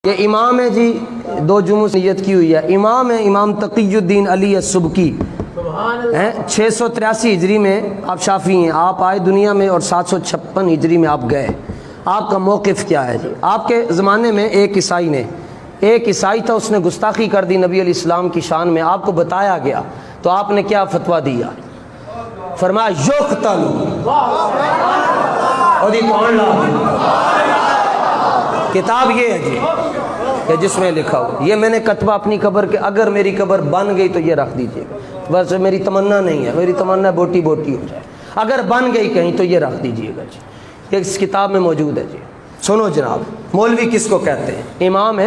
یہ امام ہے جی، دو جمعوں سے نیت کی ہوئی ہے، امام ہے امام تقی الدین علی السبکی، 683 ہجری میں آپ شافعی ہیں، آپ آئے دنیا میں اور 756 ہجری میں آپ گئے۔ آپ کا موقف کیا ہے جی؟ آپ کے زمانے میں ایک عیسائی تھا، اس نے گستاخی کر دی نبی علیہ السلام کی شان میں، آپ کو بتایا گیا تو آپ نے کیا فتویٰ دیا؟ فرمایا یقتل، اور یہ کون لا دی؟ کتاب یہ ہے جی کہ جس میں لکھا ہو، یہ میں نے کتبہ اپنی قبر کے، اگر میری قبر بن گئی تو یہ رکھ دیجئے، بس میری تمنا نہیں ہے، میری تمنا بوٹی بوٹی ہو جائے، اگر بن گئی کہیں تو یہ رکھ دیجئے گا جی، یہ اس کتاب میں موجود ہے جی۔ سنو جناب، مولوی کس کو کہتے ہیں؟ امام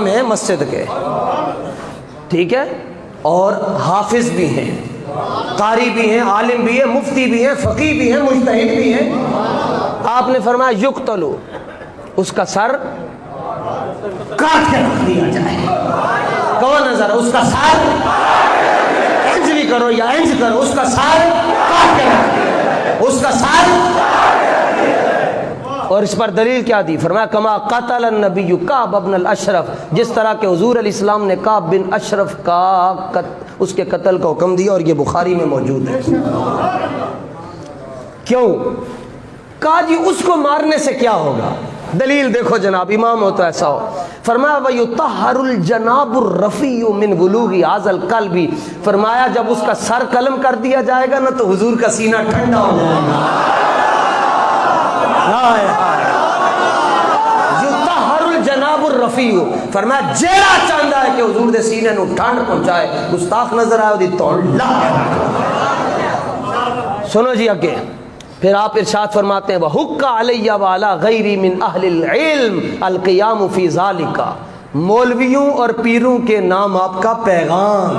ہے مسجد کے، ٹھیک ہے، اور حافظ بھی ہیں، قاری بھی ہیں، عالم بھی ہیں، مفتی بھی ہیں، فقیہ بھی ہیں، مجتہد بھی ہیں۔ آپ نے فرمایا یقتلو، اس کا سر کاٹ کے رکھ دیا جائے۔ کون نظر اس کا سر انج بھی کرو یا انج کرو، اس کا سر کاٹ کے رکھ دیا، اس کا سر۔ اور اس پر دلیل کیا دی؟ فرمایا کما قتل النبی کعب بن الاشرف، جس طرح کہ حضور علیہ السلام نے کعب بن اشرف کا اس کے قتل کا حکم دیا، اور یہ بخاری میں موجود ہے۔ کیوں کہا جی اس کو مارنے سے کیا ہوگا؟ دلیل دیکھو جناب، امام ہو تو ایسا ہو۔ فرمایا وَيُطَهَّرُ الْجَنَابُ الرَّفِيُّ مِنْ بُلُوغِ هَذَا الْقَلْبِ، فرمایا جب اس کا سر قلم کر دیا جائے گا نا تو حضور کا سینہ ٹھنڈا ہو جائے گا۔ یُطَهَّرُ الْجَنَابُ الرَّفِيُّ، فرمایا جیڑا چاہتا ہے کہ حضور دے سینے نو ٹھنڈ پہنچائے، گستاخ نظر آئے دی توڑ لا۔ سنو جی آگے، پھر آپ ارشاد فرماتے ہیں وَحُقَّ عَلَيَّ وَعَلَى غَيْرِي مِنْ أَهْلِ الْعِلْمِ الْقِيَامُ فِي ذَلِكَ، مولویوں اور پیروں کے نام آپ کا پیغام۔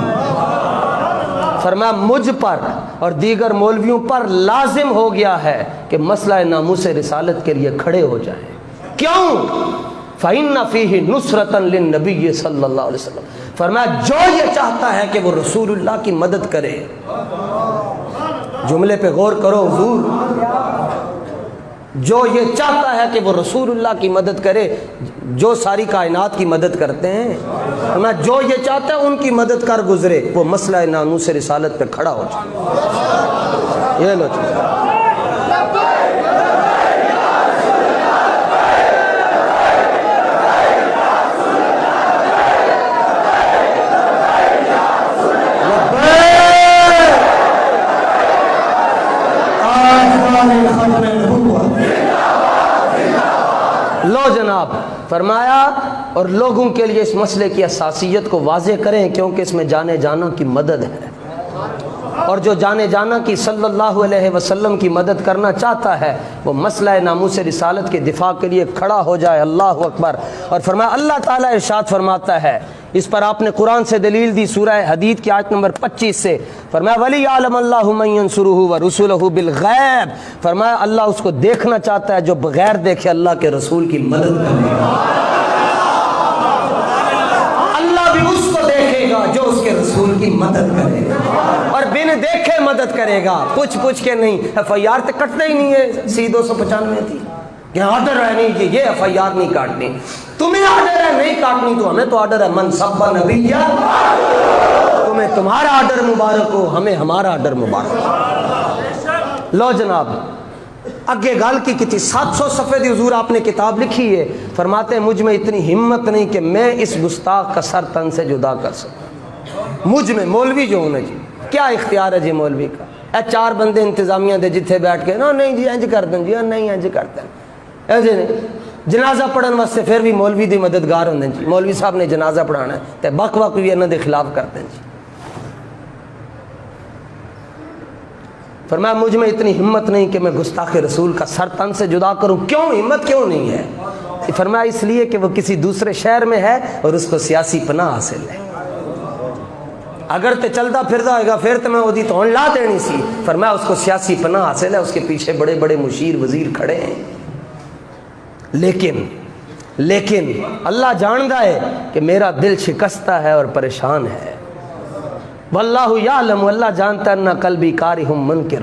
فرمایا مجھ پر اور دیگر مولویوں پر لازم ہو گیا ہے کہ مسئلہ ناموس رسالت کے لیے کھڑے ہو جائیں۔ کیوں؟ فَإِنَّ فِيهِ نُصْرَةً لِلنَّبِيِّ صلی اللہ علیہ وسلم، فرمایا جو یہ چاہتا ہے کہ وہ رسول اللہ کی مدد کرے، جملے پہ غور کرو حضور، جو یہ چاہتا ہے کہ وہ رسول اللہ کی مدد کرے، جو ساری کائنات کی مدد کرتے ہیں، جو یہ چاہتا ہے ان کی مدد کر گزرے، وہ مسئلہ ناموس رسالت پہ کھڑا ہو جائے۔ یہ لو لو جناب، فرمایا اور لوگوں کے لیے اس مسئلے کی اساسیت کو واضح کریں، کیونکہ اس میں جانے جانا کی مدد ہے، اور جو جانے جانا کی صلی اللہ علیہ وسلم کی مدد کرنا چاہتا ہے وہ مسئلہ ناموس رسالت کے دفاع کے لیے کھڑا ہو جائے۔ اللہ اکبر۔ اور فرمایا اللہ تعالیٰ ارشاد فرماتا ہے، اس پر آپ نے قرآن سے دلیل دی سورہ حدید کی آیت نمبر 25 سے، فرمایا وَلِيَعْلَمَ اللَّهُ مَن يَنْصُرُهُ وَرُسُلَهُ بِالْغَيْبِ، فرمایا اللہ اس کو دیکھنا چاہتا ہے جو بغیر دیکھے اللہ کے رسول کی مدد کرے گا۔ اللہ بھی اس کو دیکھے گا جو اس کے رسول کی مدد کرے گا، اور بن دیکھے مدد کرے گا، پوچھ کے نہیں۔ ایف آئی آر تے کٹنا ہی نہیں ہے، سی 295 تھی کہ آرڈر ہے نہیں جی، یہ ایف آئی آر نہیں کاٹنی، تمہیں آرڈر ہے نہیں کاٹنی تو ہمیں تو آرڈر ہے، من سب نبی، تمہیں تمہارا آرڈر مبارک ہو، ہمیں ہمارا آرڈر مبارک ہو۔ لو جناب اگے گال کی تھی، 700 صفحے دی حضور آپ نے کتاب لکھی ہے، فرماتے ہیں مجھ میں اتنی ہمت نہیں کہ میں اس گستاخ کا سر تن سے جدا کر سکوں۔ مجھ میں مولوی جو ہونا جی، کیا اختیار ہے جی مولوی کا؟ اے 4 بندے انتظامیہ دے جتھے بیٹھ کے نا نہیں جی انج کر دیں جی، نہیں انج کرتے ہیں ایسے نہیں، جنازہ پڑھن واسطے پھر بھی مولوی دی مددگار ہوندے جی، مولوی صاحب نے جنازہ پڑھانا ہے تے بک وق بھی انہاں دے خلاف کرتے ہیں جی۔ فرمایا مجھ میں اتنی ہمت نہیں کہ میں گستاخ رسول کا سر تن سے جدا کروں۔ کیوں ہمت کیوں نہیں ہے؟ فرمایا اس لیے کہ وہ کسی دوسرے شہر میں ہے اور اس کو سیاسی پناہ حاصل ہے، اگر تے چلتا پھردا ہوئے گا پھر تو میں وہ دی تو لا دینی سی۔ فرمایا اس کو سیاسی پناہ حاصل ہے، اس کے پیچھے بڑے بڑے مشیر وزیر کھڑے ہیں، لیکن اللہ جانتا ہے کہ میرا دل شکستہ ہے اور پریشان ہے۔ واللہ یعلم، اللہ جانتا ہے نہ قلبی کارہ منکر،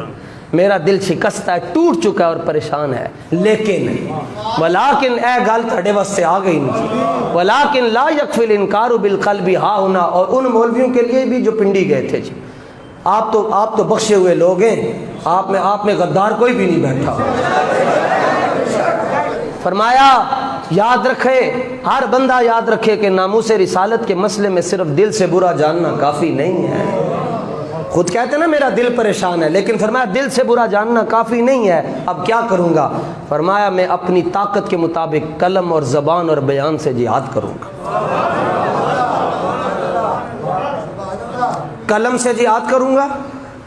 میرا دل شکستہ ہے, ٹوٹ چکا ہے اور پریشان ہے. لیکن ولیکن اے گل تھوڑے واسطے آ گئی نہیں, ولیکن لا یکفی الانکار بالقلب ہا ہونا. اور ان مولویوں کے لیے بھی جو پنڈی گئے تھے جی, آپ تو بخشے ہوئے لوگ ہیں, آپ میں غدار کوئی بھی نہیں بیٹھا. فرمایا یاد رکھے, ہر بندہ یاد رکھے کہ ناموس رسالت کے مسئلے میں صرف دل سے برا جاننا کافی نہیں ہے. خود کہتے ہیں نا میرا دل پریشان ہے, لیکن فرمایا دل سے برا جاننا کافی نہیں ہے. اب کیا کروں گا؟ فرمایا میں اپنی طاقت کے مطابق قلم اور زبان اور بیان سے جہاد کروں گا. قلم سے جہاد کروں گا,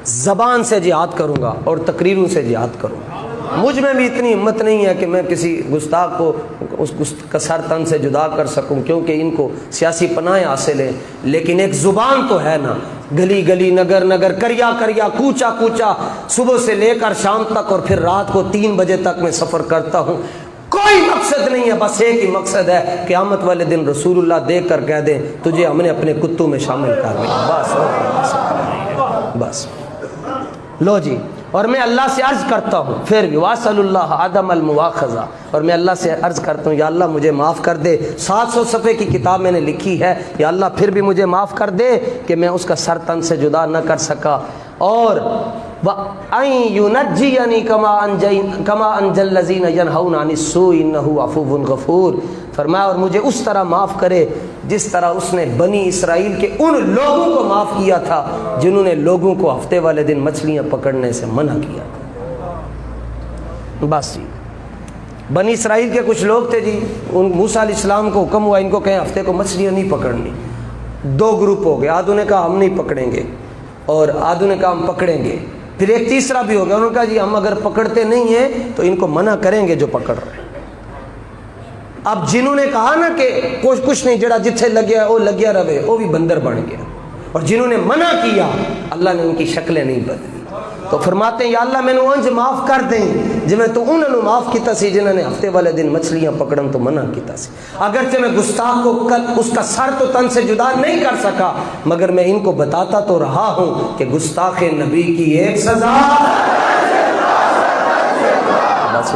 زبان سے جہاد کروں گا, اور تقریروں سے جہاد کروں گا. مجھ میں بھی اتنی ہمت نہیں ہے کہ میں کسی گستاخ کو اس کا سر تن سے جدا کر سکوں, کیونکہ ان کو سیاسی پناہ حاصل ہے. لیکن ایک زبان تو ہے نا, گلی گلی نگر نگر کریا کریا کوچا کوچا, صبح سے لے کر شام تک اور پھر رات کو 3 بجے تک میں سفر کرتا ہوں. کوئی مقصد نہیں ہے, بس ایک ہی مقصد ہے, قیامت والے دن رسول اللہ دیکھ کر کہہ دیں تجھے ہم نے اپنے کتوں میں شامل کر لیا. بس لو جی. اور میں اللہ سے عرض کرتا ہوں پھر بھی واسل اللہ عدم المواخذہ, اور میں اللہ سے عرض کرتا ہوں یا اللہ مجھے معاف کر دے. 700 صفحے کی کتاب میں نے لکھی ہے, یا اللہ پھر بھی مجھے معاف کر دے کہ میں اس کا سر تن سے جدا نہ کر سکا. اور وَأَن يُنَجِّيَنِي كَمَا أَنجَى الَّذِينَ يَنْهَوْنَ عَنِ السُّوءِ إِنَّهُ عَفُوٌّ غَفُورٌ. فرمایا اور مجھے اس طرح معاف کرے جس طرح اس نے بنی اسرائیل کے ان لوگوں کو معاف کیا تھا جنہوں نے لوگوں کو ہفتے والے دن مچھلیاں پکڑنے سے منع کیا. بس جی, بنی اسرائیل کے کچھ لوگ تھے جی, ان موسیٰ علیہ السلام کو حکم ہوا ان کو کہیں ہفتے کو مچھلیاں نہیں پکڑنی. 2 گروپ ہو گئے, آدھوں نے کہا ہم نہیں پکڑیں گے اور آدھوں نے کہا ہم پکڑیں گے. پھر ایک تیسرا بھی ہو گیا, انہوں نے کہا جی ہم اگر پکڑتے نہیں ہیں تو ان کو منع کریں گے جو پکڑ رہے ہیں. اب جنہوں نے کہا نا کہ کچھ نہیں, جڑا جتھے لگیا وہ لگیا رہے, وہ بھی بندر بن گیا. اور جنہوں نے منع کیا اللہ نے ان کی شکلیں نہیں بدلی. تو فرماتے ہیں یا اللہ میں نے انج معاف کر دیں جی میں تو انہوں نے معاف کیتا سی جنہوں نے ہفتے والے دن مچھلیاں پکڑن تو منع کیتا سی. اگرچہ میں گستاخ کو کل اس کا سر تو تن سے جدا نہیں کر سکا, مگر میں ان کو بتاتا تو رہا ہوں کہ گستاخ نبی کی ایک سزا. بس